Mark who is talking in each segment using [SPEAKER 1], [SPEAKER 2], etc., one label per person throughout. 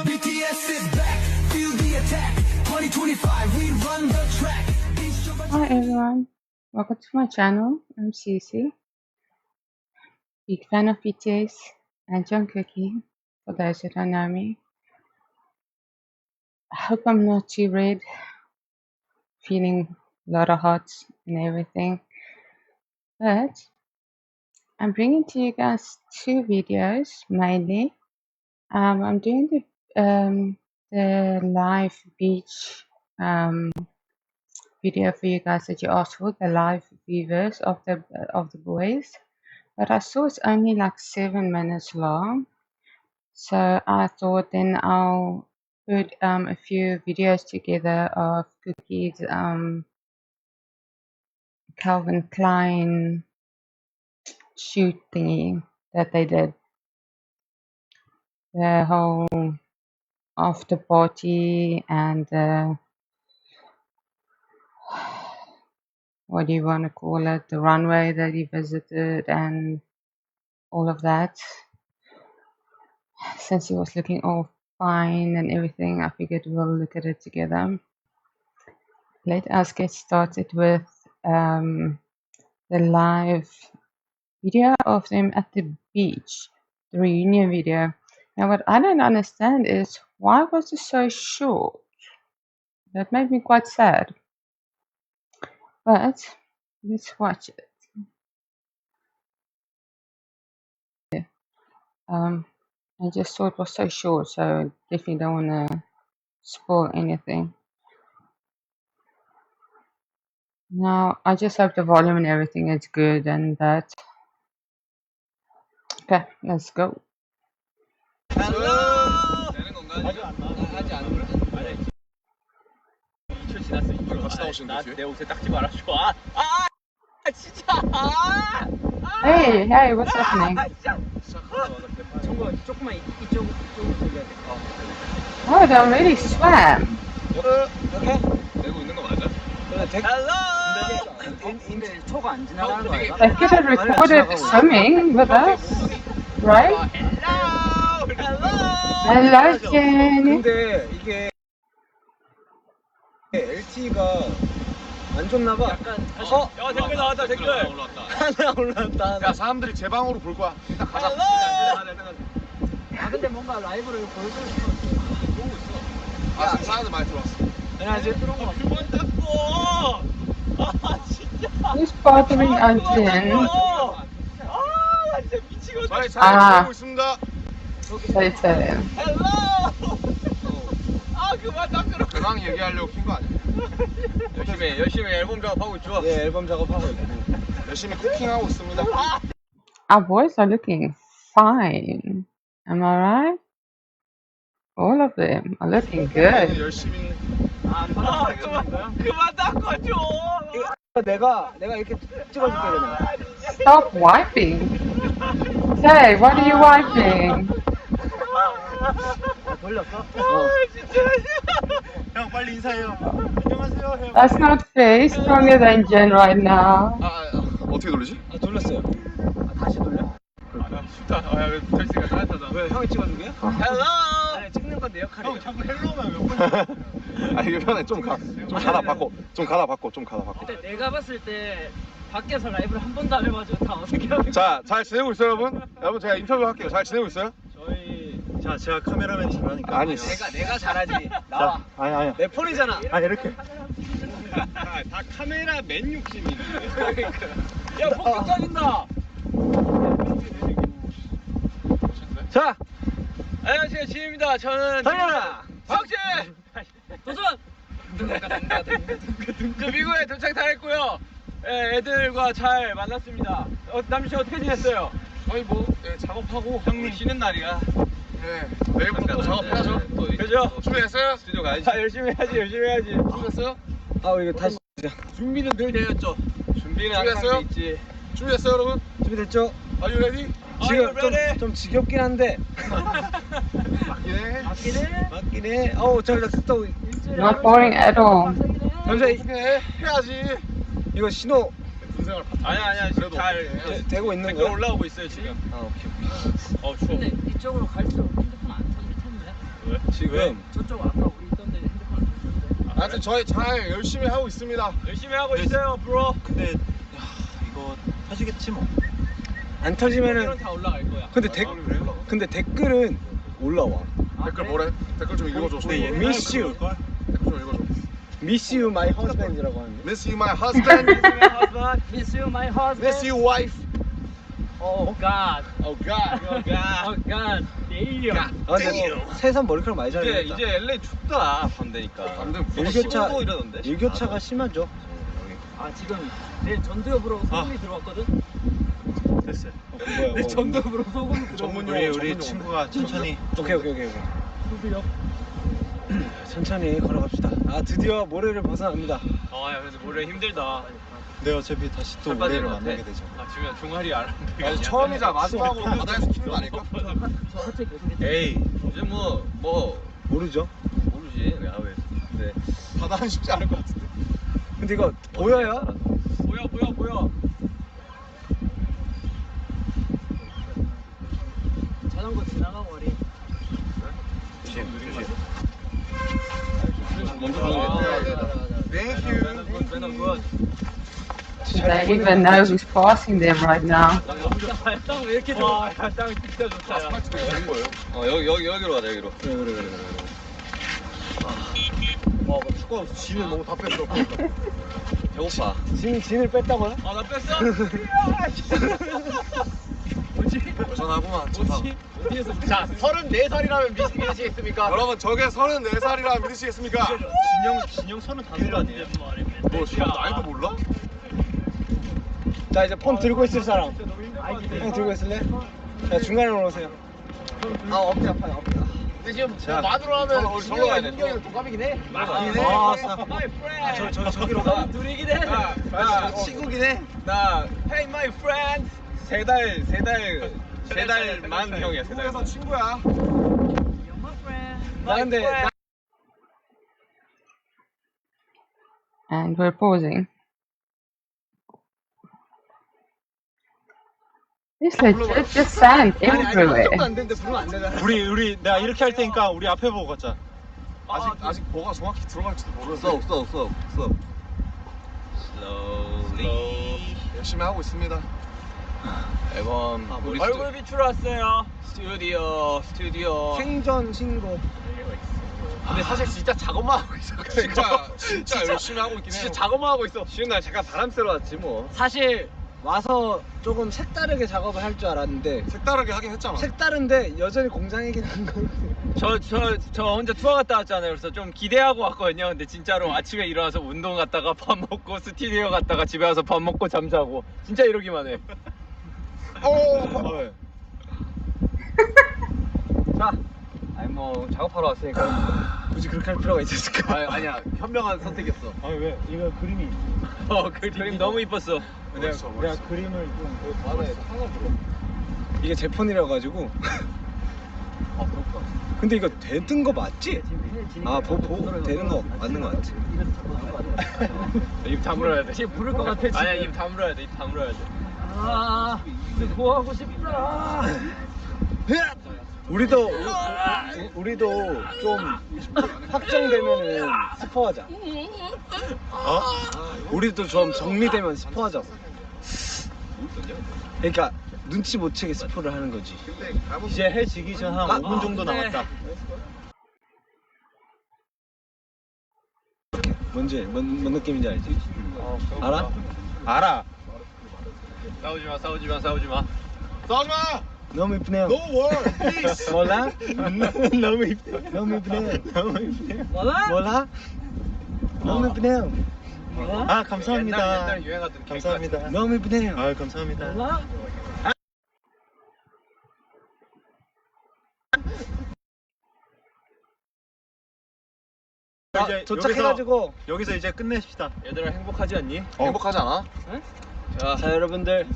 [SPEAKER 1] BTS is back, feel the attack. 2025, we run the track.
[SPEAKER 2] Hi everyone, welcome to my channel. I'm Cece, big fan of BTS and Jungkook, for those who don't know me. I hope I'm not too red, feeling a lot of hot and everything, but I'm bringing to you guys two videos mainly. I'm doing the live beach video for you guys that you asked for, the live weverse of the boys, but I saw it's only like 7 minutes long, so I thought then I'll put a few videos together of Cookie's Calvin Klein shoot thingy that they did, the whole after party and what do you want to call it, the runway that he visited and all of that. Since he was looking all fine and everything, I figured we'll look at it together. Let us get started with the live video of them at the beach, the reunion video. Now what I don't understand is, why was it so short? That made me quite sad. But let's watch it. I just thought it was so short, so definitely don't want to spoil anything. Now, I just hope the volume and everything is good and that. Okay, let's go.
[SPEAKER 3] Hello. 되는 건가? 아직 안 그래? 아니. 2초 지났어. 2초. 내 옷에 닦지 말아줘. 진짜.
[SPEAKER 2] Hey, what's happening?
[SPEAKER 3] 청구 조금만 이쪽으로 돌려야 돼.
[SPEAKER 2] Oh, they already swam.
[SPEAKER 3] 오케이. 내고 있는 거 맞아? Hello. 근데 초가 안 지나가는 거 아니야?
[SPEAKER 2] They could have recorded swimming with us, right? Hello, Jenny.
[SPEAKER 3] 근데 이게 LTE가 안 좋나 봐. 약간 야, 댓글 나왔다. 댓글 올라왔다. 하나 올라왔다.
[SPEAKER 4] 야, 사람들이 제 방으로 볼 거야. 일단 가자.
[SPEAKER 3] 근데 뭔가 라이브를 보여주고 싶어. 보고 있어.
[SPEAKER 4] 지금 사람들 많이 들어왔어.
[SPEAKER 3] 안녕하세요. 그만 닦고. 진짜.
[SPEAKER 2] Who's bothering Anjin?
[SPEAKER 3] 나 진짜 미치겠어.
[SPEAKER 4] 저희 잘 보고 있습니다.
[SPEAKER 2] Say it.
[SPEAKER 3] 헬로. 그만 닦으러.
[SPEAKER 4] 대강 얘기하려고 킨 거 아니야?
[SPEAKER 3] 열심히 앨범 작업하고 있죠. 예, 앨범 작업하고 있고.
[SPEAKER 4] 열심히 쿠킹하고 있습니다.
[SPEAKER 2] Our boys are looking fine. Am I right? All of them are looking good.
[SPEAKER 4] 열심히.
[SPEAKER 3] 그만 닦아줘. 내가 이렇게 찍어줄게 그냥.
[SPEAKER 2] Stop wiping. Hey, what are you wiping?
[SPEAKER 3] 돌렸어? 진짜. 형 빨리 인사해요. 안녕하세요 형.
[SPEAKER 2] That's not fair. He's stronger than Jen right now.
[SPEAKER 4] 어떻게 돌리지?
[SPEAKER 3] 돌렸어요. 다시 돌려?
[SPEAKER 4] 쉽다. 왜 붙어있으니까 따뜻하다.
[SPEAKER 3] 왜 형이 찍어주게요? 헬로. 아니 찍는 건 내 역할이에요. 형 자꾸 헬로만 몇 번.
[SPEAKER 4] 이게 편해. 좀 가다 바꿔.
[SPEAKER 3] 근데 내가 봤을 때 밖에서 라이브를 한 번도 안 해가지고 다 어색해하고.
[SPEAKER 4] 자, 잘 지내고 있어요, 여러분? 여러분, 제가 인터뷰 할게요. 잘 지내고 있어요?
[SPEAKER 3] 제가 카메라맨 잘하니까.
[SPEAKER 4] 아니,
[SPEAKER 3] 내가 잘하지. 나와.
[SPEAKER 4] 아니야.
[SPEAKER 3] 내 폰이잖아.
[SPEAKER 4] 이렇게.
[SPEAKER 3] 다 카메라맨 욕심이. 야 폭격 짜긴다. 자, 안녕하세요 지입니다. 저는 당연아 박진 도전. 미국에 도착 다 했고요. 애들과 잘 만났습니다. 남준 씨 어떻게 지냈어요?
[SPEAKER 4] 저희 작업하고
[SPEAKER 3] 형님 쉬는 날이야.
[SPEAKER 4] 네, 내일부터 또 작업해야죠.
[SPEAKER 3] 그죠?
[SPEAKER 4] 준비됐어요?
[SPEAKER 3] 스튜디오 가야지. 열심히 해야지.
[SPEAKER 4] 준비됐어요?
[SPEAKER 3] 이거 다시. 준비는 늘 되었죠. 준비는 항상 돼 있지.
[SPEAKER 4] 준비됐어요, 여러분?
[SPEAKER 3] 준비됐죠?
[SPEAKER 4] Are you ready?
[SPEAKER 3] 지금 좀 지겹긴 한데. 맞긴 해. 저희가 또
[SPEAKER 2] Not boring at all.
[SPEAKER 3] 현재
[SPEAKER 4] 해야지.
[SPEAKER 3] 이거 신호
[SPEAKER 4] 생활
[SPEAKER 3] 아니야
[SPEAKER 4] 그래도
[SPEAKER 3] 잘
[SPEAKER 5] 되고 있는
[SPEAKER 3] 댓글
[SPEAKER 5] 거야?
[SPEAKER 3] 올라오고 있어요 지금.
[SPEAKER 5] 아 오케이.
[SPEAKER 3] 추워.
[SPEAKER 6] 근데 이쪽으로 갈수록 핸드폰 안 터질 텐데.
[SPEAKER 3] 왜?
[SPEAKER 5] 지금
[SPEAKER 6] 저쪽 아까 우리 있던데 핸드폰 안 터지던데.
[SPEAKER 4] 하여튼 저희 잘 열심히 하고 있습니다.
[SPEAKER 3] 열심히 하고 있어요, 브로.
[SPEAKER 7] 근데 이거 터지겠지 뭐.
[SPEAKER 5] 안
[SPEAKER 3] 이런
[SPEAKER 5] 터지면은
[SPEAKER 3] 다 올라갈 거야.
[SPEAKER 5] 근데 댓글은 올라와.
[SPEAKER 4] 댓글 뭐래? 댓글 좀 읽어줘.
[SPEAKER 7] 근데 얘
[SPEAKER 5] Miss you.
[SPEAKER 4] 댓글 좀 읽어줘.
[SPEAKER 5] Miss you my husband이라고 하는데.
[SPEAKER 4] Miss you my husband.
[SPEAKER 6] Miss you, my husband.
[SPEAKER 4] Miss you wife.
[SPEAKER 6] Oh God.
[SPEAKER 4] Oh God.
[SPEAKER 6] Oh God. Damn.
[SPEAKER 5] 아 근데 세상 머리카락 많이
[SPEAKER 3] 이제
[SPEAKER 5] 자르겠다.
[SPEAKER 3] 이제 LA 춥다 밤 되니까.
[SPEAKER 4] 밤 되면
[SPEAKER 5] 일교차
[SPEAKER 3] 15도 이러던데.
[SPEAKER 5] 일교차가 심하죠.
[SPEAKER 6] 아 지금 내 전두엽으로 소금이 들어왔거든.
[SPEAKER 7] 됐어요.
[SPEAKER 5] 뭐야?
[SPEAKER 6] 내 전두엽으로 소금이 들어왔.
[SPEAKER 4] 전문
[SPEAKER 7] 우리
[SPEAKER 4] 용어,
[SPEAKER 7] 우리
[SPEAKER 4] 전문
[SPEAKER 7] 친구가 천천히.
[SPEAKER 5] 오케이.
[SPEAKER 6] 전두엽.
[SPEAKER 5] 천천히 걸어갑시다. 아 드디어 모래를 벗어납니다.
[SPEAKER 3] 야 근데 모래 힘들다.
[SPEAKER 7] 근데 어차피 다시 또
[SPEAKER 3] 살 빠질
[SPEAKER 7] 우리를
[SPEAKER 3] 것 같아.
[SPEAKER 7] 만나게 되죠.
[SPEAKER 3] 지금 종아리 안 한다.
[SPEAKER 4] 아니 처음이자 마지막으로 바다에서 키는 거 아닐까?
[SPEAKER 6] 저 하체 계속 했지.
[SPEAKER 3] 에이 이제 뭐
[SPEAKER 5] 모르죠?
[SPEAKER 3] 모르지 내가 왜. 근데
[SPEAKER 4] 바다는 쉽지 않을 것 같은데.
[SPEAKER 5] 근데 이거 보여요?
[SPEAKER 3] 보여.
[SPEAKER 6] 자전거 지나가 버리.
[SPEAKER 3] 조심.
[SPEAKER 4] 먼저 Thank you.
[SPEAKER 2] They even know who's passing them right now.
[SPEAKER 6] 땅왜 이렇게 좋아?
[SPEAKER 3] 땅 진짜 좋다.
[SPEAKER 4] 아스팔트도 되는 거예요.
[SPEAKER 3] 여기로 가자 여기로.
[SPEAKER 5] 그래.
[SPEAKER 4] 뭐 축구하면서 진을 너무 다 뺐어.
[SPEAKER 3] 배고파.
[SPEAKER 5] 진을 뺐다고요?
[SPEAKER 3] 나 뺐어?
[SPEAKER 4] 여전하구만.
[SPEAKER 3] 뭐지? 자 34살이라면 믿으시겠습니까?
[SPEAKER 4] 여러분 저게 34살이라 믿으시겠습니까?
[SPEAKER 7] 진영 35살 아니에요?
[SPEAKER 4] 너 지금 나이도 몰라?
[SPEAKER 5] 자 이제 폰 들고 있을 사람. 형 들고 있을래? 자 중간으로 오세요. 아 어깨 아파요 어깨.
[SPEAKER 3] 근데 지금
[SPEAKER 5] 자,
[SPEAKER 3] 만으로 하면
[SPEAKER 4] 우리 절로 가야 돼.
[SPEAKER 3] 민경이랑 동갑이긴 해.
[SPEAKER 6] My friend.
[SPEAKER 5] 저기로 가.
[SPEAKER 6] 둘이긴 해.
[SPEAKER 5] 친구긴 해.
[SPEAKER 3] 나 Hey my friend 세 달만 형이야 세
[SPEAKER 4] 한국에서
[SPEAKER 3] 달만.
[SPEAKER 4] 친구야.
[SPEAKER 6] You're my friend.
[SPEAKER 5] 나 근데
[SPEAKER 2] And we're pausing. There's legit just sand everywhere.
[SPEAKER 5] 안 되는데 부르면 안 되잖아.
[SPEAKER 7] 우리 내가 이렇게 할 테니까 우리 앞에 보고 걷자.
[SPEAKER 4] 아직 뭐가 정확히 들어갈지도 모르는데
[SPEAKER 3] Slow. Slowly.
[SPEAKER 4] 열심히 하고 있습니다.
[SPEAKER 3] 앨범
[SPEAKER 4] 우리
[SPEAKER 3] 얼굴 비추러 왔어요. 스튜디오.
[SPEAKER 5] 생전 신곡.
[SPEAKER 3] 근데 사실 진짜 작업만 하고 있어.
[SPEAKER 4] 진짜 열심히 하고 있긴 해요.
[SPEAKER 3] 진짜 작업만 하고 있어. 쉬는 날 잠깐 바람 쐬러 왔지 뭐.
[SPEAKER 5] 사실 와서 조금 색다르게 작업을 할 줄 알았는데
[SPEAKER 4] 색다르게 하긴 했잖아.
[SPEAKER 5] 색다른데 여전히 공장이긴 한 거.
[SPEAKER 3] 저 혼자 투어 갔다 왔잖아요. 그래서 좀 기대하고 왔거든요. 근데 진짜로 아침에 일어나서 운동 갔다가 밥 먹고 스튜디오 갔다가 집에 와서 밥 먹고 잠자고 진짜 이러기만 해. 자, 아니 뭐 작업하러 왔으니까
[SPEAKER 5] 굳이 그렇게 할 필요가 있었을까?
[SPEAKER 3] 아니야 현명한 선택이었어.
[SPEAKER 7] 아니 왜? 이거 그림이.
[SPEAKER 3] 그림 너무 이뻤어.
[SPEAKER 7] 내가 그림을 좀.
[SPEAKER 3] 맞아요.
[SPEAKER 5] 이게 제 폰이라 가지고.
[SPEAKER 3] 그렇구나.
[SPEAKER 5] 근데 이거 되는 거 맞지? 아, 되는 거 맞는 거 맞지?
[SPEAKER 3] 입 다물어야 돼.
[SPEAKER 6] 지금 부를 것 같아. 지금.
[SPEAKER 3] 아니야 입 다물어야 돼. 입 다물어야 돼.
[SPEAKER 6] 아, 뭐 하고 싶다.
[SPEAKER 5] 우리도 좀 확정되면은 스포하자.
[SPEAKER 7] 어?
[SPEAKER 5] 우리도 좀 정리되면 스포하자. 그러니까 눈치 못 채게 스포를 하는 거지.
[SPEAKER 7] 이제 해 지기 전 한 5분 정도 남았다.
[SPEAKER 5] 뭔지 뭔 느낌인지 알지? 알아?
[SPEAKER 7] 알아.
[SPEAKER 3] 싸우지 마.
[SPEAKER 4] 싸우지 마.
[SPEAKER 5] 너무 이쁘네요.
[SPEAKER 4] No word, please.
[SPEAKER 5] 몰라?
[SPEAKER 7] 너무 이쁘네.
[SPEAKER 5] 너무 이쁘네요.
[SPEAKER 7] 너무 이쁘네.
[SPEAKER 5] 몰라? 너무 이쁘네요.
[SPEAKER 7] 아 감사합니다.
[SPEAKER 3] 옛날 유행하던
[SPEAKER 7] 감사합니다.
[SPEAKER 5] 너무 이쁘네요.
[SPEAKER 7] 아 감사합니다. 이제
[SPEAKER 5] 도착해가지고
[SPEAKER 7] 여기서 이제 끝내십시다.
[SPEAKER 3] 얘들아 행복하지 않니?
[SPEAKER 4] 행복하지 않아?
[SPEAKER 5] 자 여러분들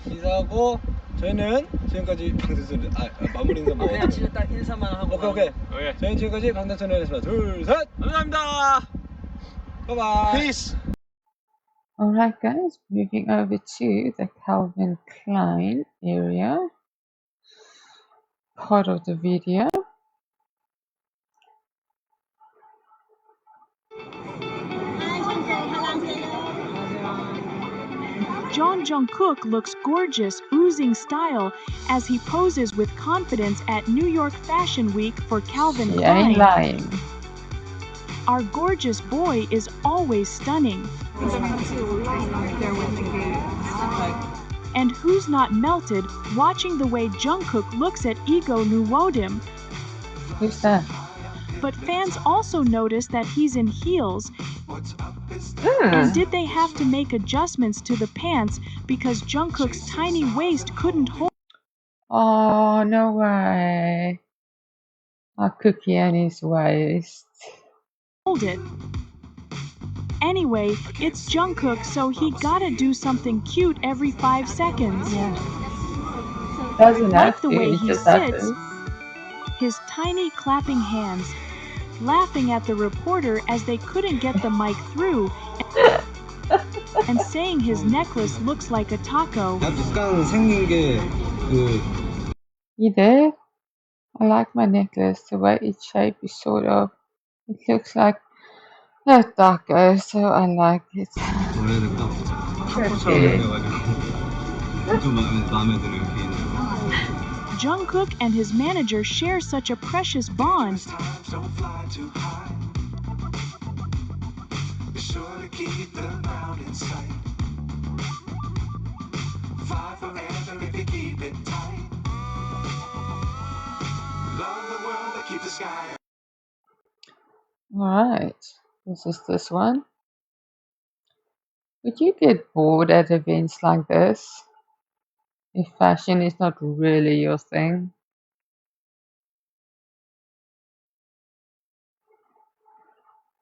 [SPEAKER 5] 인사하고 저희는 지금까지 방탄소년 마무리 인사 뭐
[SPEAKER 6] 그냥 진짜 딱 인사만 하고.
[SPEAKER 5] 오케이
[SPEAKER 3] 오케이.
[SPEAKER 5] 저희는 지금까지 방탄소년이었습니다. 둘 셋
[SPEAKER 3] 감사합니다.
[SPEAKER 5] 바이바이
[SPEAKER 4] Peace.
[SPEAKER 2] Alright guys, moving over to the Calvin Klein area, part of the video.
[SPEAKER 8] Jungkook looks gorgeous, oozing style as he poses with confidence at New York Fashion Week for Calvin
[SPEAKER 2] He ain't
[SPEAKER 8] Klein.
[SPEAKER 2] lying.
[SPEAKER 8] Our gorgeous boy is always stunning. And who's not melted watching the way Jungkook looks at Ego Nuwodim?
[SPEAKER 2] Who's that?
[SPEAKER 8] But fans also notice that he's in heels.
[SPEAKER 2] Hmm.
[SPEAKER 8] And did they have to make adjustments to the pants because Jungkook's tiny waist couldn't hold
[SPEAKER 2] Oh, no way. A cookie and his waist.
[SPEAKER 8] it? Anyway, it's Jungkook, so he gotta do something cute every 5 seconds.
[SPEAKER 2] Doesn't
[SPEAKER 8] Like
[SPEAKER 2] have
[SPEAKER 8] the
[SPEAKER 2] to,
[SPEAKER 8] way
[SPEAKER 2] it
[SPEAKER 8] he
[SPEAKER 2] just
[SPEAKER 8] sits,
[SPEAKER 2] happens.
[SPEAKER 8] his tiny clapping hands, laughing at the reporter as they couldn't get the mic through, and saying his necklace looks like a taco.
[SPEAKER 5] 약간 생긴 게
[SPEAKER 2] You there? I like my necklace. The way its shape is sort of. It looks like a taco, so I like it.
[SPEAKER 5] 원래는 딱 타코처럼
[SPEAKER 2] Okay.
[SPEAKER 5] 생겨가지고 좀 마음에 들어요 개인적으로.
[SPEAKER 8] Jungkook and his manager share such a precious bond.
[SPEAKER 1] Don't fly too high. Be sure to keep the ground in sight. Fly forever if you keep it tight. Love the world but keep the sky.
[SPEAKER 2] Alright, this is this one. Would you get bored at events like this? If fashion is not really your thing?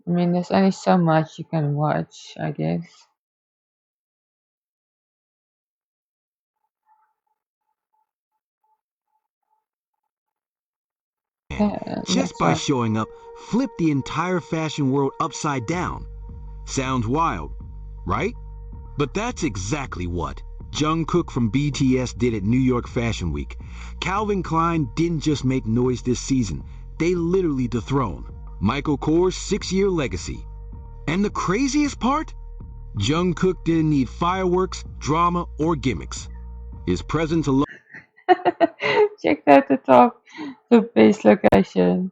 [SPEAKER 2] I mean, there's only so much you can watch, I guess.
[SPEAKER 9] Just by showing up, flip the entire fashion world upside down. Sounds wild, right? But that's exactly what Jungkook from BTS did at New York Fashion Week. Calvin Klein didn't just make noise this season, they literally dethroned Michael Kors' 6-year legacy. And the craziest part? Jungkook didn't need fireworks, drama, or gimmicks. His presence alone
[SPEAKER 2] Check out the top, the base location.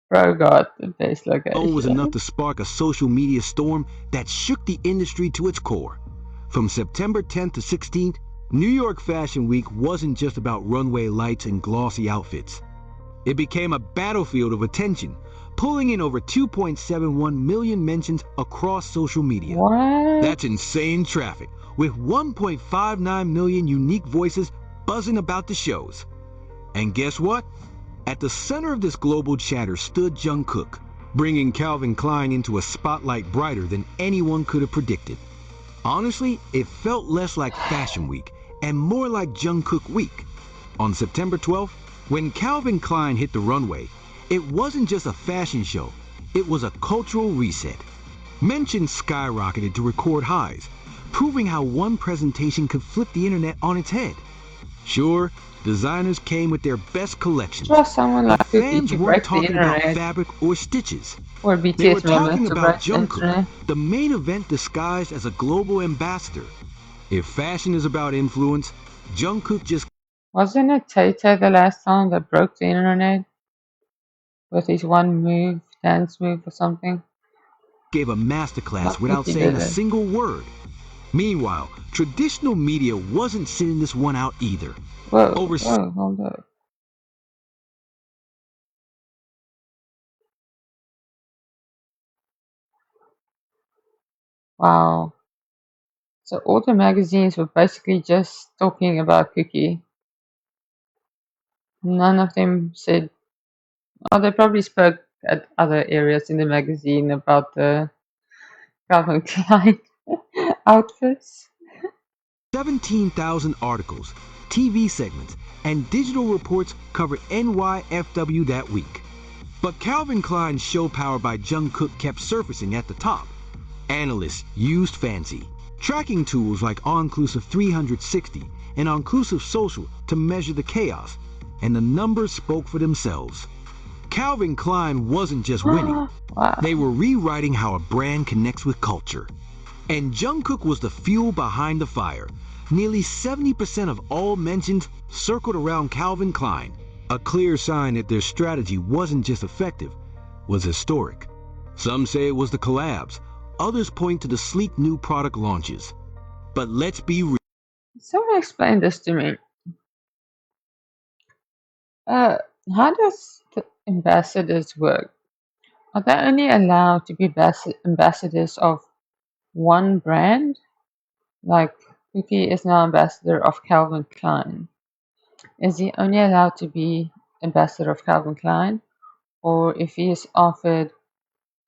[SPEAKER 2] Bro got the base location.
[SPEAKER 9] was enough to spark a social media storm that shook the industry to its core. From September 10th to 16th, New York Fashion Week wasn't just about runway lights and glossy outfits. It became a battlefield of attention, pulling in over 2.71 million mentions across social media.
[SPEAKER 2] What?
[SPEAKER 9] That's insane traffic, with 1.59 million unique voices buzzing about the shows. And guess what? At the center of this global chatter stood Jungkook, bringing Calvin Klein into a spotlight brighter than anyone could have predicted. Honestly, it felt less like Fashion Week and more like Jungkook Week. On September 12th, when Calvin Klein hit the runway, it wasn't just a fashion show, it was a cultural reset. Mentions skyrocketed to record highs, proving how one presentation could flip the internet on its head. Sure, designers came with their best collections,
[SPEAKER 2] Trust someone like
[SPEAKER 9] but
[SPEAKER 2] Cookie
[SPEAKER 9] fans
[SPEAKER 2] to
[SPEAKER 9] weren't
[SPEAKER 2] break the
[SPEAKER 9] talking about
[SPEAKER 2] internet.
[SPEAKER 9] fabric or stitches.
[SPEAKER 2] Or
[SPEAKER 9] They were
[SPEAKER 2] BTS
[SPEAKER 9] talking
[SPEAKER 2] members to
[SPEAKER 9] about
[SPEAKER 2] break the
[SPEAKER 9] Jungkook,
[SPEAKER 2] internet.
[SPEAKER 9] the main event disguised as a global ambassador. If fashion is about influence, Jungkook just
[SPEAKER 2] Wasn't it Tay the last time that broke the internet? With his one move, dance move or something?
[SPEAKER 9] gave a masterclass
[SPEAKER 2] Not
[SPEAKER 9] without
[SPEAKER 2] Cookie
[SPEAKER 9] saying
[SPEAKER 2] did
[SPEAKER 9] a
[SPEAKER 2] it.
[SPEAKER 9] single word. Meanwhile, traditional media wasn't sending this one out either.
[SPEAKER 2] Whoa,
[SPEAKER 9] Over
[SPEAKER 2] whoa, hold up. Wow. So all the magazines were basically just talking about Cookie. None of them said, oh, they probably spoke at other areas in the magazine about the Calvin Klein outfits.
[SPEAKER 9] 17,000 articles, TV segments, and digital reports covered NYFW that week. But Calvin Klein's show powered by Jungkook kept surfacing at the top. Analysts used fancy tracking tools like All-Inclusive 360 and All-Inclusive Social to measure the chaos, and the numbers spoke for themselves. Calvin Klein wasn't just winning.
[SPEAKER 2] Wow.
[SPEAKER 9] They were rewriting how a brand connects with culture. And Jungkook was the fuel behind the fire. Nearly 70% of all mentions circled around Calvin Klein, a clear sign that their strategy wasn't just effective, was historic. Some say it was the collabs, others point to the sleek new product launches. But let's be real.
[SPEAKER 2] Someone explain this to me. How does the ambassadors work? Are they only allowed to be ambassadors of one brand? Like Cookie is now ambassador of Calvin Klein. Is he only allowed to be ambassador of Calvin Klein? Or if he is offered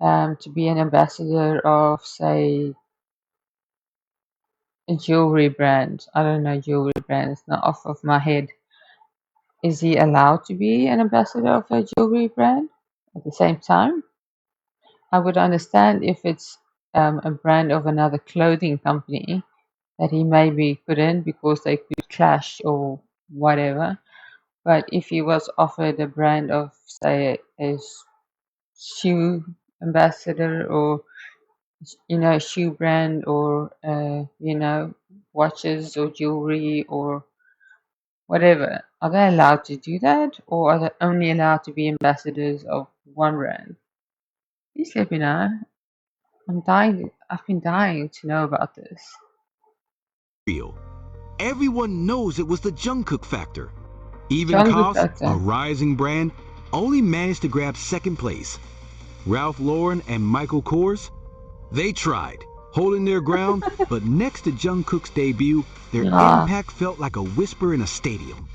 [SPEAKER 2] to be an ambassador of, say, a jewelry brand, I don't know jewelry brand, it's not off of my head. Is he allowed to be an ambassador of a jewelry brand at the same time? I would understand if it's a brand of another clothing company that he maybe couldn't because they could clash or whatever. But if he was offered a brand of, say, a shoe ambassador or, a shoe brand or, watches or jewelry or whatever, are they allowed to do that, or are they only allowed to be ambassadors of one brand? Please let me know. I've been dying to know about this.
[SPEAKER 9] Everyone knows it was the Jungkook factor. Even
[SPEAKER 2] Jungkook
[SPEAKER 9] COS,
[SPEAKER 2] factor.
[SPEAKER 9] a rising brand, only managed to grab second place. Ralph Lauren and Michael Kors, they tried, holding their ground, but next to Jungkook's debut, their
[SPEAKER 2] Yeah.
[SPEAKER 9] impact felt like a whisper in a stadium.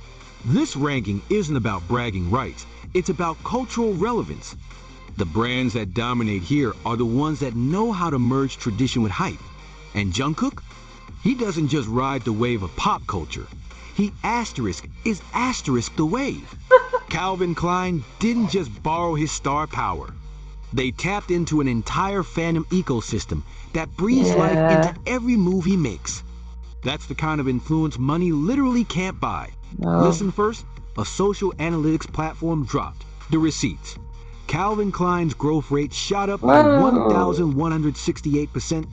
[SPEAKER 9] This ranking isn't about bragging rights, it's about cultural relevance. The brands that dominate here are the ones that know how to merge tradition with hype. And Jungkook? He doesn't just ride the wave of pop culture. He is asterisk the wave. Calvin Klein didn't just borrow his star power. They tapped into an entire fandom ecosystem that breathes life into every move he makes. That's the kind of influence money literally can't buy.
[SPEAKER 2] No.
[SPEAKER 9] Listen first, a social analytics platform dropped the receipts. Calvin Klein's growth rate shot up by
[SPEAKER 2] Whoa.
[SPEAKER 9] 1,168%.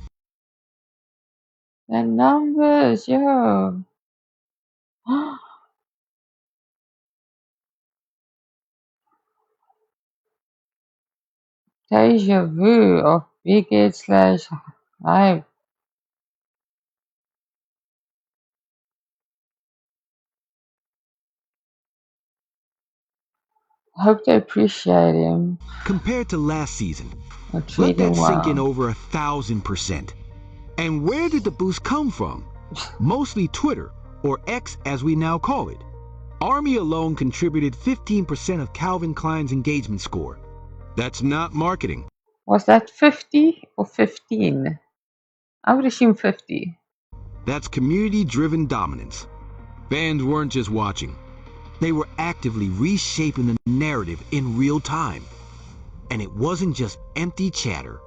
[SPEAKER 2] The numbers, yo. Deja vu of Big/Hype. Hope they appreciate him.
[SPEAKER 9] Compared to last season.
[SPEAKER 2] Or
[SPEAKER 9] Let
[SPEAKER 2] treat him
[SPEAKER 9] that sink in
[SPEAKER 2] well.
[SPEAKER 9] over 1,000%. And where did the boost come from? Mostly Twitter, or X as we now call it. Army alone contributed 15% of Calvin Klein's engagement score. That's not marketing.
[SPEAKER 2] Was that 50 or 15? I would assume 50.
[SPEAKER 9] That's community-driven dominance. Fans weren't just watching. They were actively reshaping the narrative in real time. And it wasn't just empty chatter.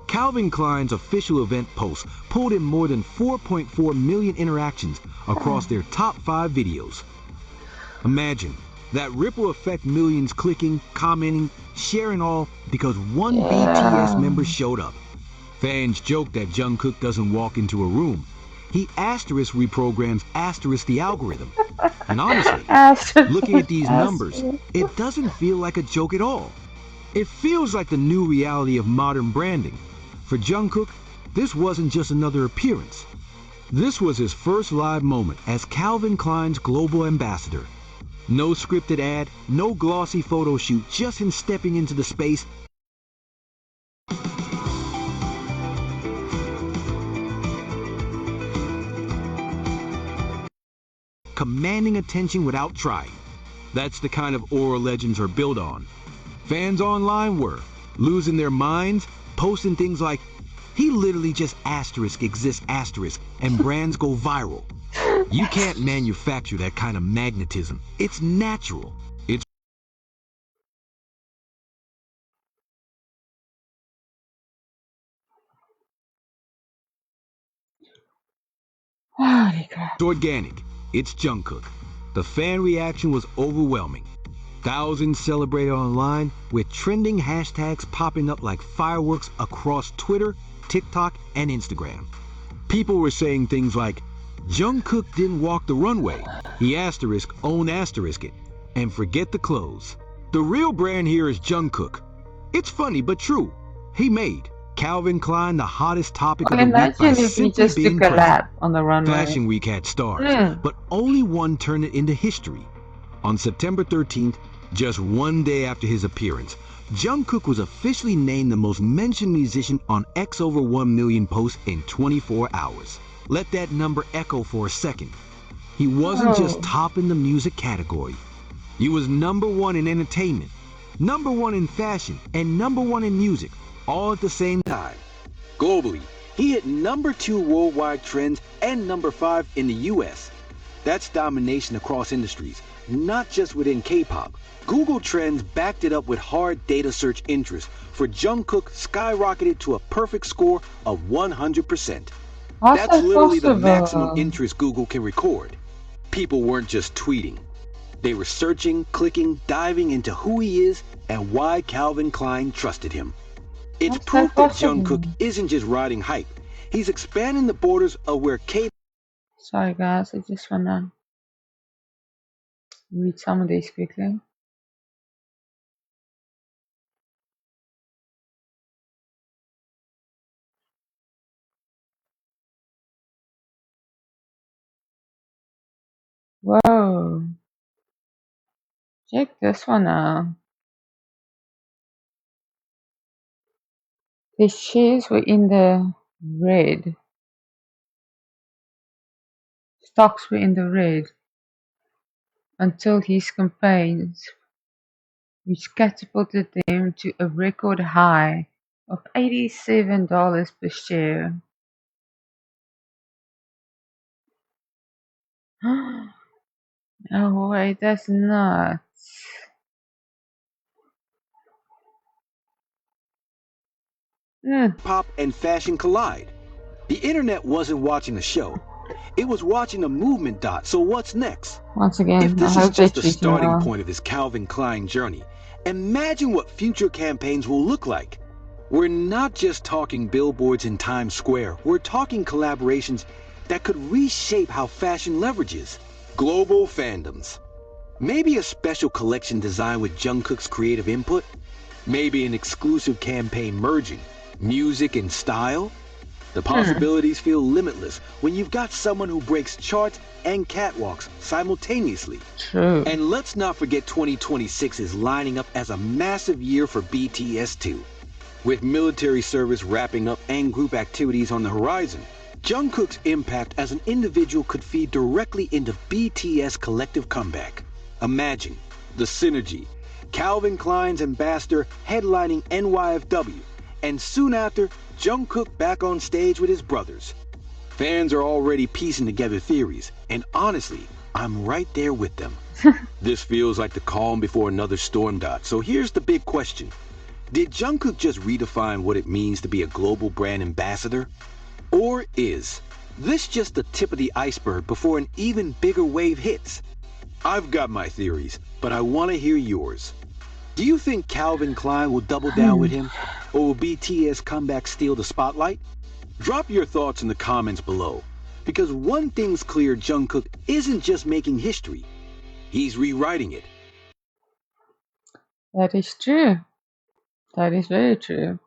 [SPEAKER 9] Calvin Klein's official event posts pulled in more than 4.4 million interactions across their top 5 videos. Imagine that ripple effect, millions clicking, commenting, sharing all because one BTS member showed up. Fans joke that Jungkook doesn't walk into a room. He asterisk reprograms asterisk the algorithm. And honestly, looking at these numbers, it doesn't feel like a joke at all. It feels like the new reality of modern branding. For Jungkook, this wasn't just another appearance. This was his first live moment as Calvin Klein's global ambassador. No scripted ad, no glossy photo shoot, just him stepping into the space. Commanding attention without trying. That's the kind of aura legends are built on. Fans online were losing their minds, posting things like, he literally just asterisk exists asterisk, and brands go viral. You can't manufacture that kind of magnetism. It's natural. It's
[SPEAKER 2] Holy crap.
[SPEAKER 9] It's organic. It's Jungkook. The fan reaction was overwhelming. Thousands celebrated online with trending hashtags popping up like fireworks across Twitter, TikTok, and Instagram. People were saying things like, Jungkook didn't walk the runway. He asterisk own asterisk it. And forget the clothes. The real brand here is Jungkook. It's funny but true. He made Calvin Klein the hottest topic
[SPEAKER 2] Well,
[SPEAKER 9] of the week by
[SPEAKER 2] imagine if he
[SPEAKER 9] simply
[SPEAKER 2] just
[SPEAKER 9] being
[SPEAKER 2] took a
[SPEAKER 9] present.
[SPEAKER 2] lap on the runway.
[SPEAKER 9] Fashion Week had stars,
[SPEAKER 2] Mm.
[SPEAKER 9] but only one turned it into history. On September 13th, just one day after his appearance, Jungkook was officially named the most mentioned musician on X over 1 million posts in 24 hours. Let that number echo for a second. He wasn't just top in the music category. He was #1 in entertainment, #1 in fashion, and #1 in music, all at the same time. Globally, he hit #2 worldwide trends and #5 in the US. That's domination across industries, not just within K-pop. Google Trends backed it up with hard data search interest. For Jungkook, skyrocketed to a perfect score of 100%.
[SPEAKER 2] How's
[SPEAKER 9] That's
[SPEAKER 2] that
[SPEAKER 9] literally the maximum
[SPEAKER 2] possible?
[SPEAKER 9] interest Google can record. People weren't just tweeting. They were searching, clicking, diving into who he is and why Calvin Klein trusted him. It's
[SPEAKER 2] How's
[SPEAKER 9] proof
[SPEAKER 2] that
[SPEAKER 9] that
[SPEAKER 2] possible?
[SPEAKER 9] Jungkook isn't just riding hype. He's expanding the borders of where K-pop
[SPEAKER 2] Sorry guys, I just wanna read some of these quickly. Whoa, check this one out. The shares were in the red. Stocks were in the red until his campaigns, which catapulted them to a record high of $87 per share. Oh wait, that's nuts.
[SPEAKER 9] and fashion collide. The internet wasn't watching a show. It was watching a movement. So what's next?
[SPEAKER 2] Once
[SPEAKER 9] If
[SPEAKER 2] again, I
[SPEAKER 9] this is
[SPEAKER 2] hope they
[SPEAKER 9] just the
[SPEAKER 2] treat him
[SPEAKER 9] starting
[SPEAKER 2] well.
[SPEAKER 9] point of his Calvin Klein journey, imagine what future campaigns will look like. We're not just talking billboards in Times Square. We're talking collaborations that could reshape how fashion leverages global fandoms. Maybe a special collection designed with Jungkook's creative input. Maybe an exclusive campaign merging music and style. The possibilities feel limitless when you've got someone who breaks charts and catwalks simultaneously.
[SPEAKER 2] True.
[SPEAKER 9] And let's not forget 2026 is lining up as a massive year for BTS too. With military service wrapping up and group activities on the horizon, Jungkook's impact as an individual could feed directly into BTS' collective comeback. Imagine the synergy. Calvin Klein's ambassador headlining NYFW, and soon after, Jungkook back on stage with his brothers. Fans are already piecing together theories, and honestly, I'm right there with them. This feels like the calm before another storm. So here's the big question. Did Jungkook just redefine what it means to be a global brand ambassador? Or is this just the tip of the iceberg before an even bigger wave hits? I've got my theories, but I want to hear yours. Do you think Calvin Klein will double down with him? Or will BTS comeback steal the spotlight? Drop your thoughts in the comments below. Because one thing's clear, Jungkook isn't just making history. He's rewriting it.
[SPEAKER 2] That is true. That is very true.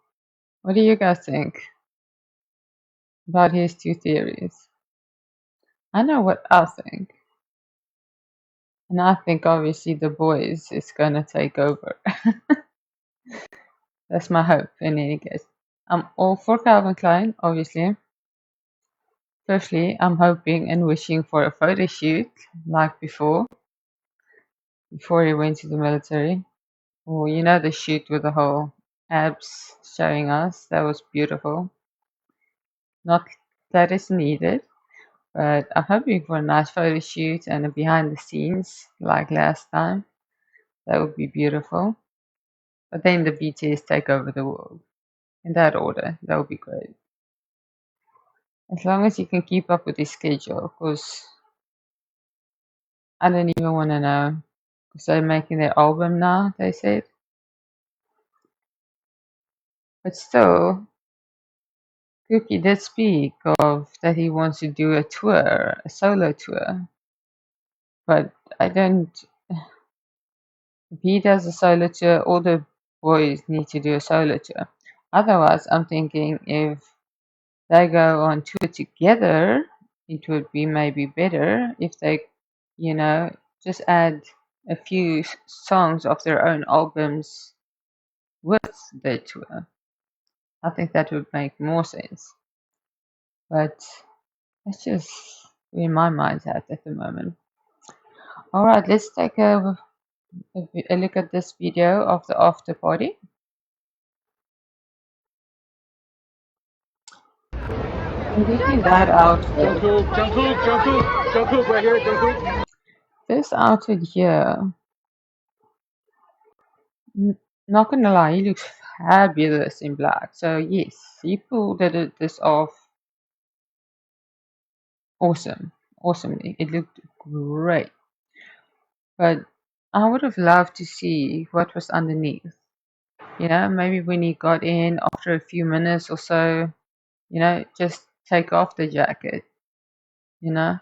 [SPEAKER 2] What do you guys think about his two theories? I know what I think. And I think obviously the boys is gonna take over. That's my hope in any case. I'm all for Calvin Klein, obviously. Firstly, I'm hoping and wishing for a photo shoot like before he went to the military. Or you know the shoot with the whole abs showing us. That was beautiful. Not that it's needed, but I'm hoping for a nice photo shoot and a behind the scenes like last time. That would be beautiful. But then the BTS take over the world. In that order, that would be great. As long as he can keep up with his schedule, because I don't even want to know. Because they're making their album now, they said. But still, Cookie did speak of that he wants to do a tour, a solo tour. But I don't. If he does a solo tour, all the boys need to do a solo tour. Otherwise, I'm thinking if they go on tour together, it would be maybe better if they, just add a few songs of their own albums with their tour. I think that would make more sense. But that's just where my mind's at the moment. Alright, let's take a look at this video of the after party. I'm getting that outfit.
[SPEAKER 4] Jungkook, right here, Jungkook.
[SPEAKER 2] This outfit here, not gonna lie, he looks fabulous in black. So yes, he pulled this off awesomely. It looked great. But I would have loved to see what was underneath. Maybe when he got in after a few minutes or so, just take off the jacket, and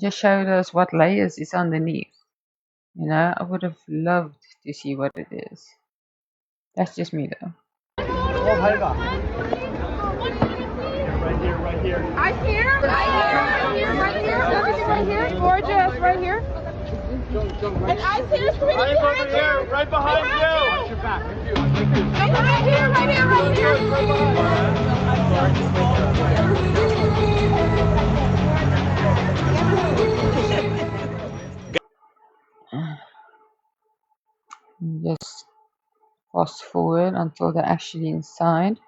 [SPEAKER 2] just showed us what layers is underneath. I would have loved to see what it is. That's just me though.
[SPEAKER 7] Right here.
[SPEAKER 10] Right here, everything right here, gorgeous, right here. And eyes here, sweetie, behind you.
[SPEAKER 4] Right behind you. Watch your back.
[SPEAKER 10] And right here, right here, right here.
[SPEAKER 2] Just fast forward until they're actually inside.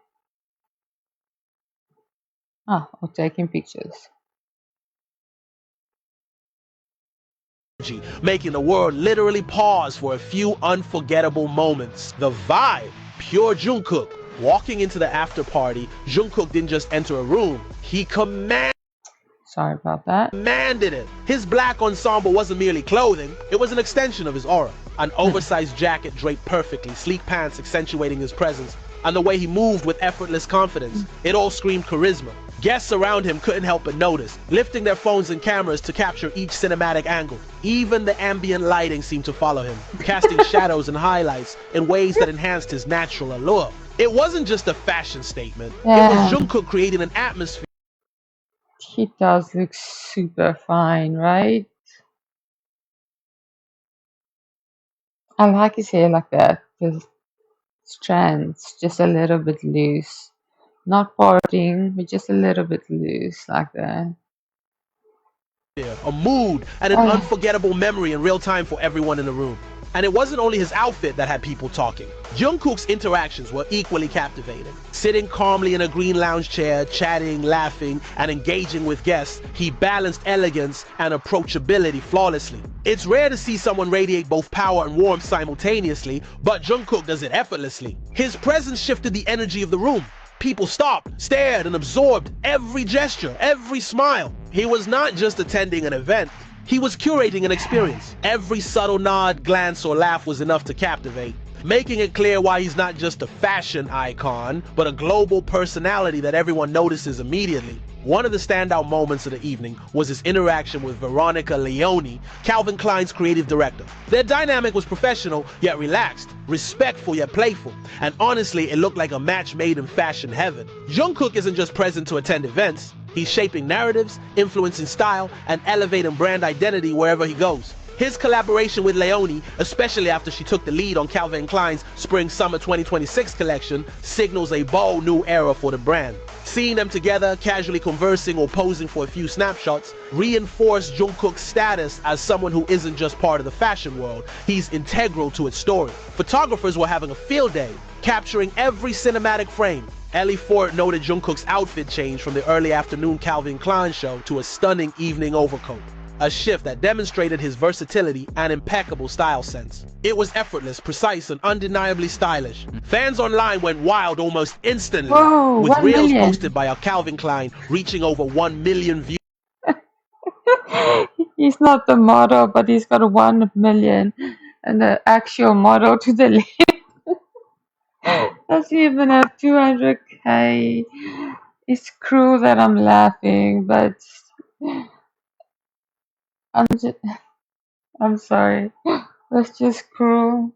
[SPEAKER 2] Or taking pictures.
[SPEAKER 11] Making the world literally pause for a few unforgettable moments. The vibe, pure Jungkook. Walking into the after party, Jungkook didn't just enter a room, he commanded it. His black ensemble wasn't merely clothing, it was an extension of his aura. An oversized jacket draped perfectly, sleek pants accentuating his presence, and the way he moved with effortless confidence. It all screamed charisma. Guests around him couldn't help but notice, lifting their phones and cameras to capture each cinematic angle. Even the ambient lighting seemed to follow him, casting shadows and highlights in ways that enhanced his natural allure. It wasn't just a fashion statement, It was Jungkook creating an atmosphere.
[SPEAKER 2] He does look super fine, right? I like his hair like that. The strands just a little bit loose. Not parting, but just a little bit loose like that.
[SPEAKER 11] A mood and an unforgettable memory in real time for everyone in the room. And it wasn't only his outfit that had people talking. Jungkook's interactions were equally captivating. Sitting calmly in a green lounge chair, chatting, laughing, and engaging with guests, he balanced elegance and approachability flawlessly. It's rare to see someone radiate both power and warmth simultaneously, but Jungkook does it effortlessly. His presence shifted the energy of the room. People stopped, stared, and absorbed every gesture, every smile. He was not just attending an event, he was curating an experience. Every subtle nod, glance, or laugh was enough to captivate, making it clear why he's not just a fashion icon, but a global personality that everyone notices immediately. One of the standout moments of the evening was his interaction with Veronica Leone, Calvin Klein's creative director. Their dynamic was professional, yet relaxed, respectful, yet playful, and honestly, it looked like a match made in fashion heaven. Jungkook isn't just present to attend events, he's shaping narratives, influencing style, and elevating brand identity wherever he goes. His collaboration with Leone, especially after she took the lead on Calvin Klein's Spring-Summer 2026 collection, signals a bold new era for the brand. Seeing them together, casually conversing or posing for a few snapshots, reinforced Jungkook's status as someone who isn't just part of the fashion world, he's integral to its story. Photographers were having a field day, capturing every cinematic frame. Ellie Ford noted Jungkook's outfit change from the early afternoon Calvin Klein show to a stunning evening overcoat. a shift that demonstrated his versatility and impeccable style sense. It was effortless, precise, and undeniably stylish. Fans online went wild almost instantly,
[SPEAKER 2] Whoa,
[SPEAKER 11] with
[SPEAKER 2] 1
[SPEAKER 11] reels
[SPEAKER 2] million.
[SPEAKER 11] posted by our Calvin Klein reaching over 1 million views.
[SPEAKER 2] He's not the model, but he's got 1 million, and the actual model to the left doesn't even have 200K. It's cruel that I'm laughing, but I'm sorry. That's just cruel.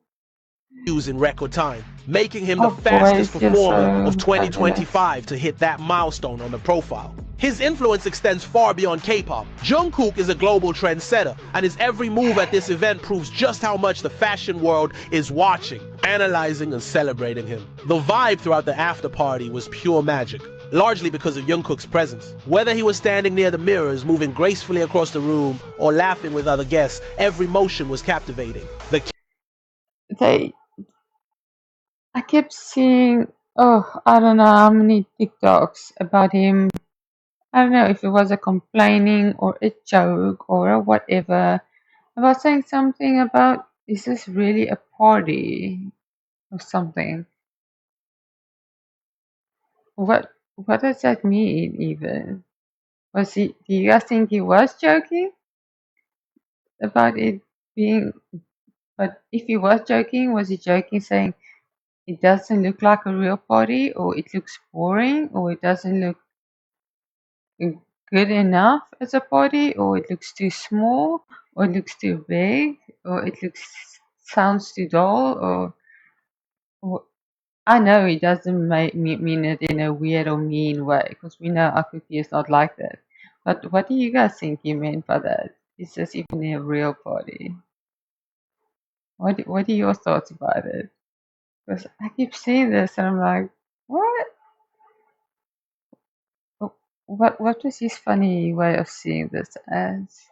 [SPEAKER 11] In record time, making him
[SPEAKER 2] Oh
[SPEAKER 11] the
[SPEAKER 2] boy,
[SPEAKER 11] fastest
[SPEAKER 2] it's just
[SPEAKER 11] performer
[SPEAKER 2] so
[SPEAKER 11] of
[SPEAKER 2] fabulous.
[SPEAKER 11] 2025 to hit that milestone on the profile. His influence extends far beyond K-pop. Jungkook is a global trendsetter, and his every move at this event proves just how much the fashion world is watching, analyzing, and celebrating him. The vibe throughout the after party was pure magic, largely because of Jungkook's presence. Whether he was standing near the mirrors, moving gracefully across the room, or laughing with other guests, every motion was captivating.
[SPEAKER 2] I kept seeing, I don't know how many TikToks about him. I don't know if it was a complaining or a joke or a whatever, about saying something about, is this really a party or something? What does that mean even? Do you guys think he was joking about it being, but if he was joking, was he joking saying it doesn't look like a real party, or it looks boring, or it doesn't look good enough as a party, or it looks too small, or it looks too big, or it sounds too dull, or I know he doesn't mean it in a weird or mean way, because we know Akuki is not like that. But what do you guys think he meant by that? Is this even a real party? What are your thoughts about it? Because I keep seeing this and I'm like, what? What was his funny way of seeing this as?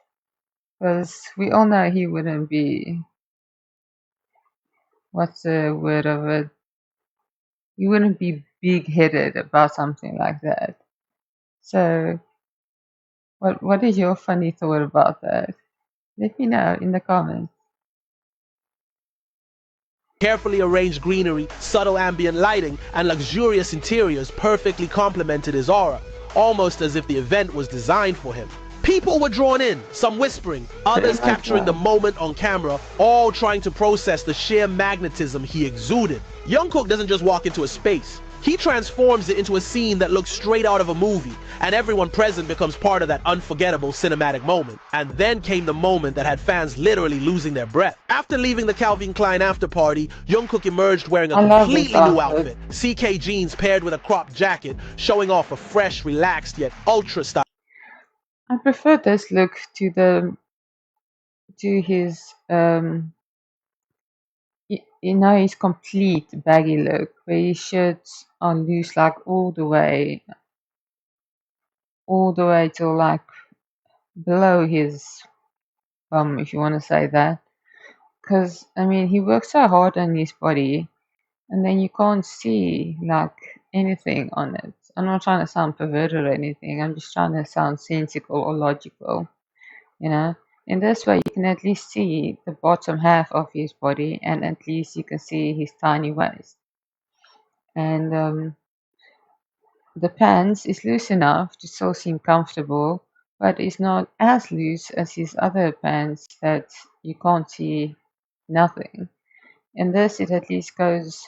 [SPEAKER 2] Because we all know he wouldn't be, what's the word of it? He wouldn't be big-headed about something like that. So, what is your funny thought about that? Let me know in the comments.
[SPEAKER 11] Carefully arranged greenery, subtle ambient lighting, and luxurious interiors perfectly complemented his aura, almost as if the event was designed for him. People were drawn in, some whispering, others capturing the moment on camera, all trying to process the sheer magnetism he exuded. Jungkook doesn't just walk into a space. He transforms it into a scene that looks straight out of a movie, and everyone present becomes part of that unforgettable cinematic moment. And then came the moment that had fans literally losing their breath. After leaving the Calvin Klein after party, Jungkook emerged wearing a completely new outfit, CK jeans paired with a cropped jacket, showing off a fresh, relaxed, yet ultra style.
[SPEAKER 2] I prefer this look to his his complete baggy look, where his shirts are loose like all the way till like below his bum, if you want to say that. Because I mean, he works so hard on his body, and then you can't see like anything on it. I'm not trying to sound perverted or anything. I'm just trying to sound sensical or logical, you know. In this way, you can at least see the bottom half of his body, and at least you can see his tiny waist. And the pants is loose enough to still seem comfortable, but it's not as loose as his other pants that you can't see nothing. In this, it at least goes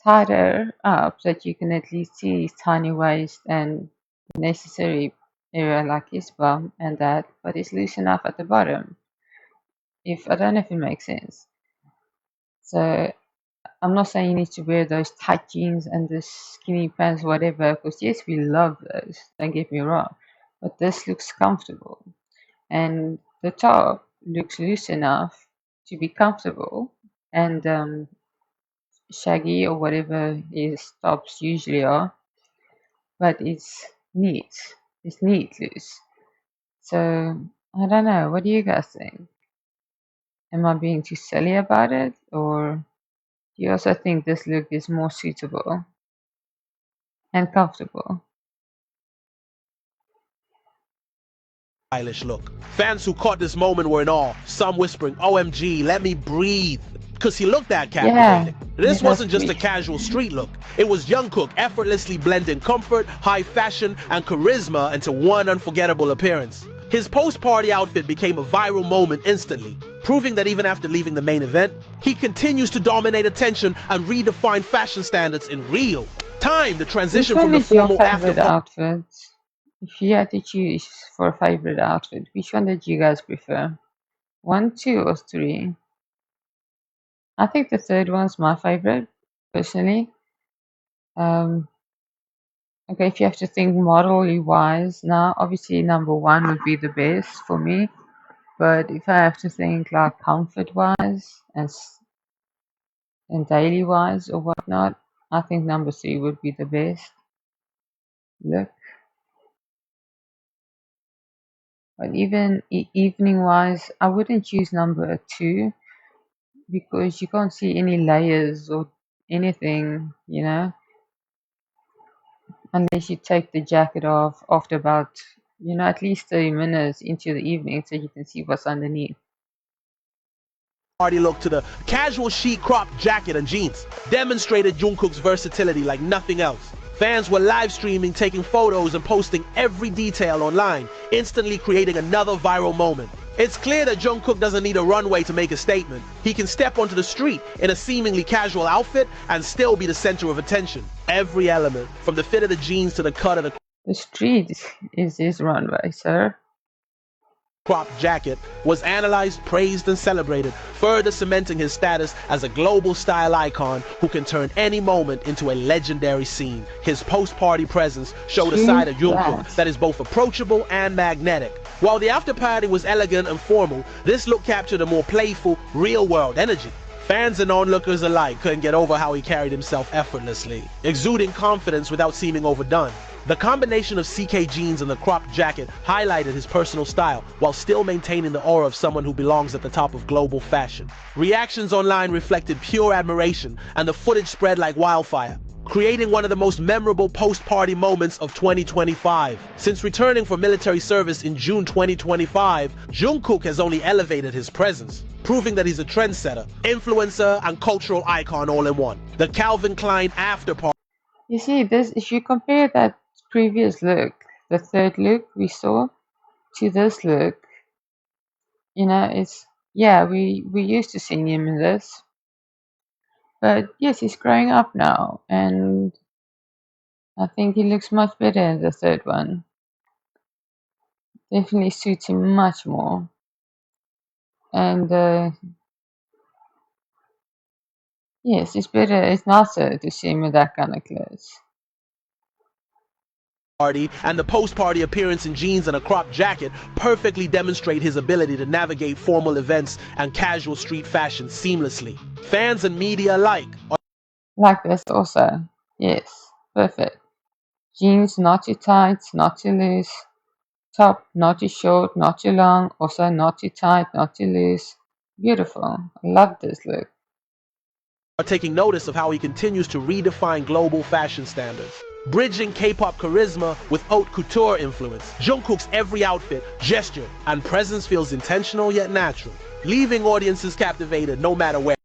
[SPEAKER 2] tighter up that you can at least see his tiny waist and the necessary area like his bum and that, but it's loose enough at the bottom. I don't know if it makes sense. So I'm not saying you need to wear those tight jeans and the skinny pants, whatever, because yes, we love those, don't get me wrong, but this looks comfortable. And the top looks loose enough to be comfortable and shaggy or whatever his tops usually are, but it's neat. It's neat loose. So I don't know. What do you guys think? Am I being too silly about it, or do you also think this look is more suitable and comfortable?
[SPEAKER 11] stylish look. Fans who caught this moment were in awe, some whispering, "OMG, let me breathe," because he looked that captivating. This wasn't just a casual street look. It was Jungkook effortlessly blending comfort, high fashion, and charisma into one unforgettable appearance. His post-party outfit became a viral moment instantly, proving that even after leaving the main event, he continues to dominate attention and redefine fashion standards in real time. The transition from the formal
[SPEAKER 2] favorite outfit? If you had to choose for a favorite outfit, which one did you guys prefer? 1, 2, or 3? I think the third one's my favorite, personally. Okay, if you have to think morally wise, now obviously number 1 would be the best for me. But if I have to think like comfort wise and daily wise or whatnot, I think number 3 would be the best look. But even evening wise, I wouldn't choose number 2 because you can't see any layers or anything, you know, unless you take the jacket off after about, you know, at least 30 minutes into the evening so you can see what's underneath.
[SPEAKER 11] Party look to the casual chic crop jacket and jeans demonstrated Jungkook's versatility like nothing else. Fans were live streaming, taking photos, and posting every detail online, instantly creating another viral moment. It's clear that Jungkook doesn't need a runway to make a statement. He can step onto the street in a seemingly casual outfit and still be the center of attention. Every element, from the fit of the jeans to the cut of
[SPEAKER 2] the street is his runway, sir.
[SPEAKER 11] Crop jacket, was analyzed, praised, and celebrated, further cementing his status as a global style icon who can turn any moment into a legendary scene. His post-party presence showed a side of Jungkook that is both approachable and magnetic. While the after party was elegant and formal, this look captured a more playful, real-world energy. Fans and onlookers alike couldn't get over how he carried himself effortlessly, exuding confidence without seeming overdone. The combination of CK jeans and the cropped jacket highlighted his personal style while still maintaining the aura of someone who belongs at the top of global fashion. Reactions online reflected pure admiration, and the footage spread like wildfire, creating one of the most memorable post-party moments of 2025. Since returning for military service in June 2025, Jungkook has only elevated his presence, proving that he's a trendsetter, influencer, and cultural icon all in one. The Calvin Klein after party.
[SPEAKER 2] You see, this, if you compare that previous look, the third look we saw, to this look, you know, it's, yeah, we used to seeing him in this, but yes, he's growing up now, and I think he looks much better in the third one. Definitely suits him much more, and yes, it's better, it's nicer to see him with that kind of clothes.
[SPEAKER 11] And the post-party appearance in jeans and a cropped jacket perfectly demonstrate his ability to navigate formal events and casual street fashion seamlessly. Fans and media alike
[SPEAKER 2] like this also. Yes, perfect. Jeans not too tight, not too loose. Top not too short, not too long. Also not too tight, not too loose. Beautiful. I love this look.
[SPEAKER 11] are taking notice of how he continues to redefine global fashion standards. Bridging K-pop charisma with haute couture influence, Jungkook's every outfit, gesture, and presence feels intentional yet natural, leaving audiences captivated no matter where.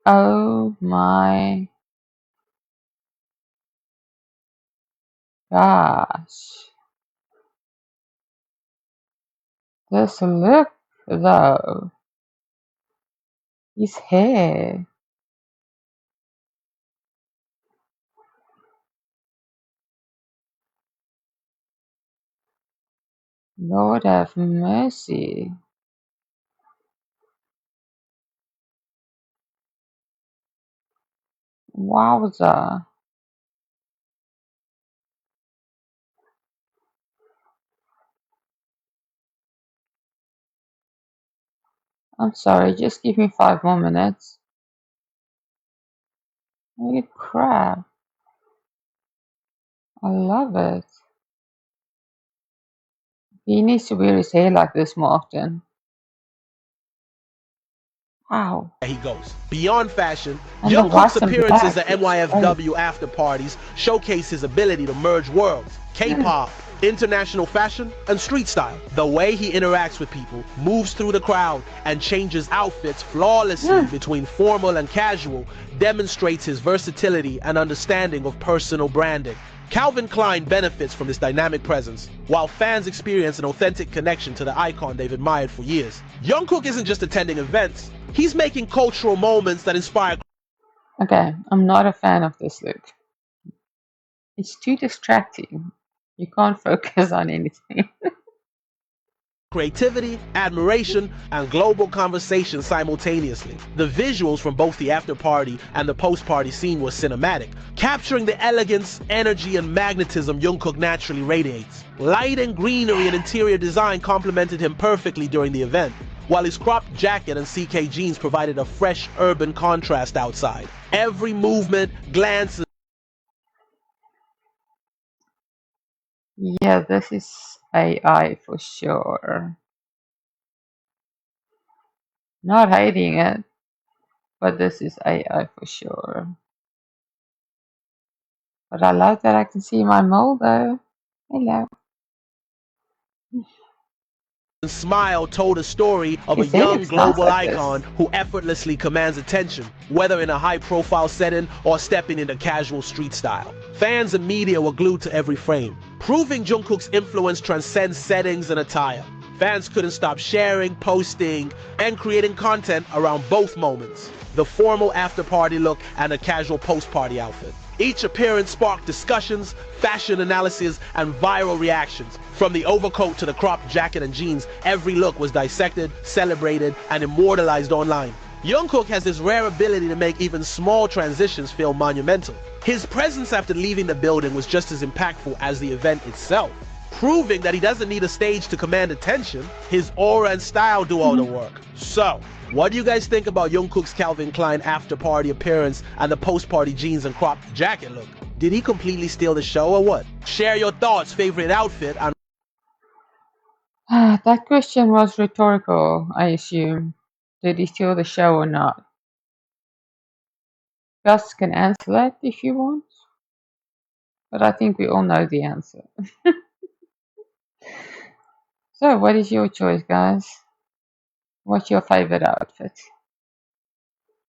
[SPEAKER 2] Oh my gosh. This look though. His hair. Lord have mercy. Wowza. I'm sorry, just give me 5 more minutes. Holy crap. I love it. He needs to wear his hair like this more often. Wow.
[SPEAKER 11] He goes. Beyond fashion,
[SPEAKER 2] And
[SPEAKER 11] Jungkook's
[SPEAKER 2] the white and
[SPEAKER 11] appearances
[SPEAKER 2] black
[SPEAKER 11] at
[SPEAKER 2] is
[SPEAKER 11] NYFW after parties showcase his ability to merge worlds. K-pop, international fashion, and street style. The way he interacts with people, moves through the crowd, and changes outfits flawlessly between formal and casual demonstrates his versatility and understanding of personal branding. Calvin Klein benefits from this dynamic presence, while fans experience an authentic connection to the icon they've admired for years. Jungkook isn't just attending events, he's making cultural moments that inspire.
[SPEAKER 2] Okay, I'm not a fan of this look. It's too distracting. You can't focus on anything.
[SPEAKER 11] Creativity, admiration, and global conversation simultaneously. The visuals from both the after party and the post-party scene were cinematic, capturing the elegance, energy, and magnetism Jungkook naturally radiates. Light and greenery and interior design complemented him perfectly during the event, while his cropped jacket and CK jeans provided a fresh urban contrast outside. Every movement, glance,
[SPEAKER 2] Yeah, this is AI for sure. Not hating it, but this is AI for sure. But I love that I can see my mole though. Hello.
[SPEAKER 11] and smile told a story of a
[SPEAKER 2] His hair
[SPEAKER 11] young
[SPEAKER 2] looks nice
[SPEAKER 11] global
[SPEAKER 2] like this.
[SPEAKER 11] icon who effortlessly commands attention, whether in a high-profile setting or stepping into casual street style. Fans and media were glued to every frame, proving Jungkook's influence transcends settings and attire. Fans couldn't stop sharing, posting, and creating content around both moments, the formal after-party look and a casual post-party outfit. Each appearance sparked discussions, fashion analysis, and viral reactions. From the overcoat to the cropped jacket and jeans, every look was dissected, celebrated, and immortalized online. Jungkook has this rare ability to make even small transitions feel monumental. His presence after leaving the building was just as impactful as the event itself, proving that he doesn't need a stage to command attention. His aura and style do all the work. So, what do you guys think about Jungkook's Calvin Klein after-party appearance and the post-party jeans and cropped jacket look? Did he completely steal the show or what? Share your thoughts, favorite outfit, and
[SPEAKER 2] That question was rhetorical, I assume. Did he steal the show or not? Gus can answer that if you want, but I think we all know the answer. So, what is your choice, guys? What's your favorite outfit?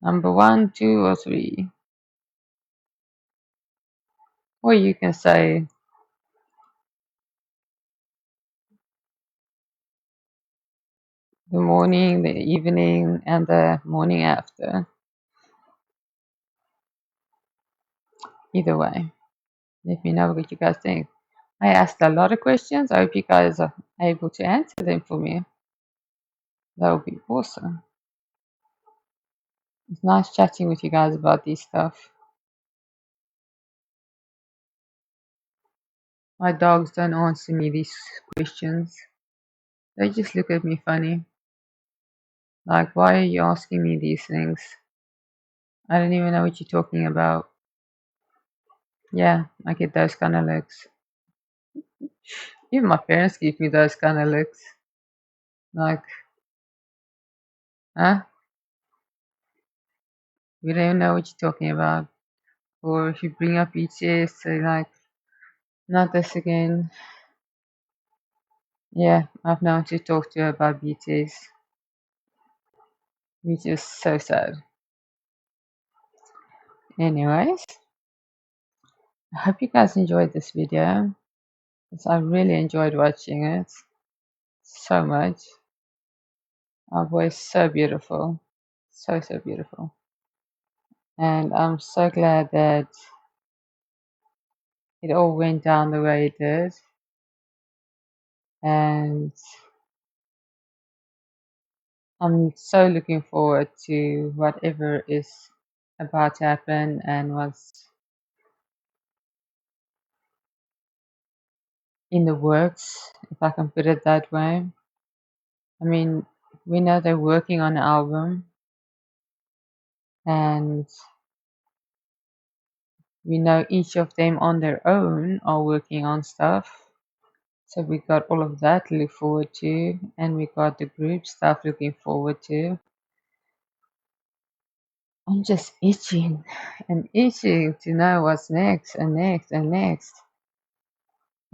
[SPEAKER 2] Number 1, 2, or 3? Or you can say the morning, the evening, and the morning after. Either way, let me know what you guys think. I asked a lot of questions. I hope you guys are able to answer them for me. That would be awesome. It's nice chatting with you guys about this stuff. My dogs don't answer me these questions. They just look at me funny. Like, why are you asking me these things? I don't even know what you're talking about. Yeah, I get those kind of looks. Even my parents give me those kind of looks. Like, huh? We don't even know what you're talking about. Or if you bring up BTS, they're like, not this again. Yeah, I've known to talk to her about BTS, which is so sad. Anyways, I hope you guys enjoyed this video, because I really enjoyed watching it so much. Our voice so beautiful, so beautiful, and I'm so glad that it all went down the way it did. And I'm so looking forward to whatever is about to happen and what's in the works, if I can put it that way. I mean, we know they're working on an album, and we know each of them on their own are working on stuff. So we got all of that to look forward to, and we got the group stuff looking forward to. I'm just itching and itching to know what's next and next and next.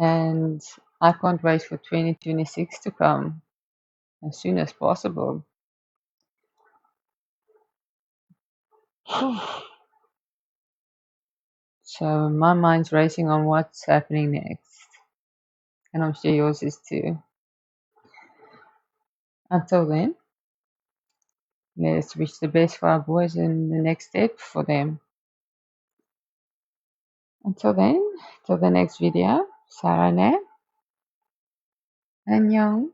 [SPEAKER 2] and I can't wait for 2026 to come as soon as possible. So my mind's racing on what's happening next, and I'm sure yours is too. Until then, let's wish the best for our boys in the next step for them. Until then, till the next video, Sarane, Annyeong.